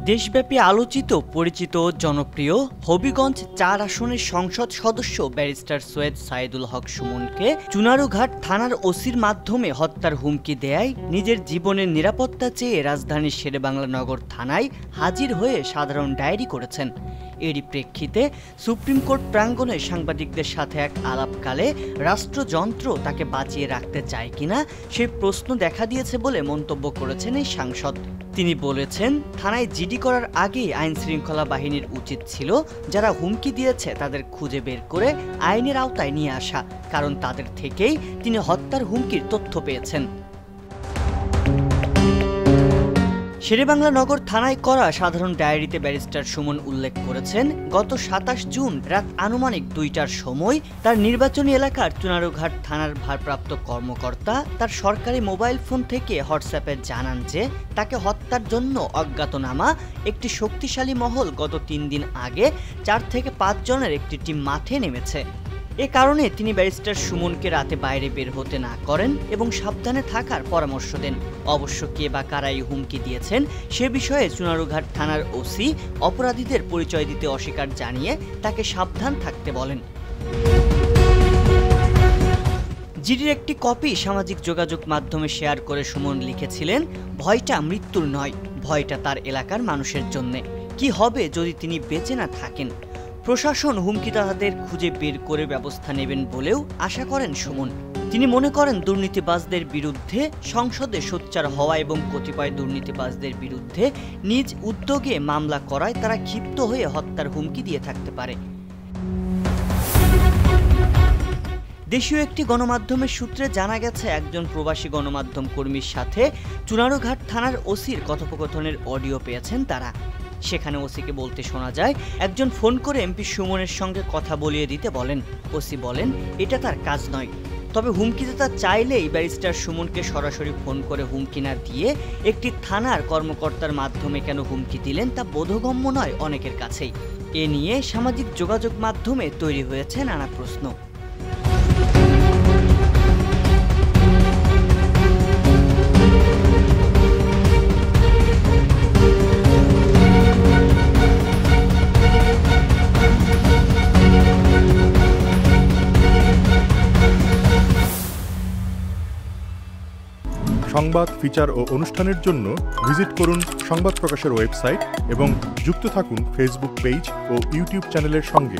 দেশব্যাপী আলোচিত, পরিচিত, জনপ্রিয় হবিগঞ্জ ৪ আসনের সংসদ সদস্য ব্যারিস্টার সৈয়দ সাইদুল হক সুমনকে চুনারুঘাট থানার ওসির মাধ্যমে হত্যার হুমকি দেয়ায় নিজের জীবনের নিরাপত্তা চেয়ে রাজধানীর শেরেবাংলা নগর থানায় হাজির হয়ে সাধারণ ডায়েরি করেছেন। এরই প্রেক্ষিতে সুপ্রিম কোর্ট প্রাঙ্গণে সাংবাদিকদের সাথে এক আলাপকালে রাষ্ট্রযন্ত্র তাকে বাঁচিয়ে রাখতে চায় কিনা সেই প্রশ্ন দেখা দিয়েছে বলে মন্তব্য করেছেন এই সাংসদ। তিনি বলেছেন, থানায় জিডি করার আগেই আইন শৃঙ্খলা বাহিনীর উচিত ছিল যারা হুমকি দিয়েছে তাদের খুঁজে বের করে আইনের আওতায় নিয়ে আসা, কারণ তাদের থেকেই তিনি হত্যার হুমকির তথ্য পেয়েছেন। শেরেবাংলা নগর থানায় করা সাধারণ ডায়েরিতে ব্যারিস্টার সুমন উল্লেখ করেছেন, গত ২৭ জুন রাত আনুমানিক ২টার সময় তার নির্বাচনী এলাকার চুনারুঘাট থানার ভারপ্রাপ্ত কর্মকর্তা তার সরকারি মোবাইল ফোন থেকে হোয়াটসঅ্যাপে জানান যে তাকে হত্যার জন্য অজ্ঞাতনামা একটি শক্তিশালী মহল গত ৩ দিন আগে ৪ থেকে ৫ জনের একটি টিম মাঠে নেমেছে। এ কারণে তিনি ব্যারিস্টার সুমনকে রাতে বাইরে বের হতে না করেন এবং সাবধানে থাকার পরামর্শ দেন। অবশ্য কে বা কারা এই হুমকি দিয়েছেন সে বিষয়ে চুনারুঘাট থানার ওসি অপরাধীদের পরিচয় দিতে অস্বীকার জানিয়ে তাকে সাবধান থাকতে বলেন। জিডির একটি কপি সামাজিক যোগাযোগ মাধ্যমে শেয়ার করে সুমন লিখেছিলেন, ভয়টা মৃত্যুর নয়, ভয়টা তার এলাকার মানুষের জন্যে। কি হবে যদি তিনি বেঁচে না থাকেন? প্রশাসন হুমকিদাতাদের খুঁজে বের করে ব্যবস্থা নেবেন বলেও আশা করেন সুমন। তিনি মনে করেন, দুর্নীতিবাজদের বিরুদ্ধে সংসদে সোচ্চার হওয়া এবং কতিপয় দুর্নীতিবাজদের বিরুদ্ধে নিজ উদ্যোগে মামলা করায় তারা ক্ষিপ্ত হয়ে হত্যার হুমকি দিয়ে থাকতে পারে। দেশীয় একটি গণমাধ্যমের সূত্রে জানা গেছে, একজন প্রবাসী গণমাধ্যম কর্মীর সাথে চুনারুঘাট থানার ওসির কথোপকথনের অডিও পেয়েছেন তারা। সেখানে ওসিকে বলতে শোনা যায়, একজন ফোন করে এমপি সুমনের সঙ্গে কথা বলিয়ে দিতে বলেন। ওসি বলেন এটা তার কাজ নয়, তবে হুমকিদাতা চাইলেই ব্যারিস্টার সুমনকে সরাসরি ফোন করে হুমকি না দিয়ে একটি থানার কর্মকর্তার মাধ্যমে কেন হুমকি দিলেন তা বোধগম্য নয় অনেকের কাছেই। এ নিয়ে সামাজিক যোগাযোগ মাধ্যমে তৈরি হয়েছে নানা প্রশ্ন। সংবাদ, ফিচার ও অনুষ্ঠানের জন্য ভিজিট করুন সংবাদ প্রকাশের ওয়েবসাইট এবং যুক্ত থাকুন ফেসবুক পেজ ও ইউটিউব চ্যানেলের সঙ্গে।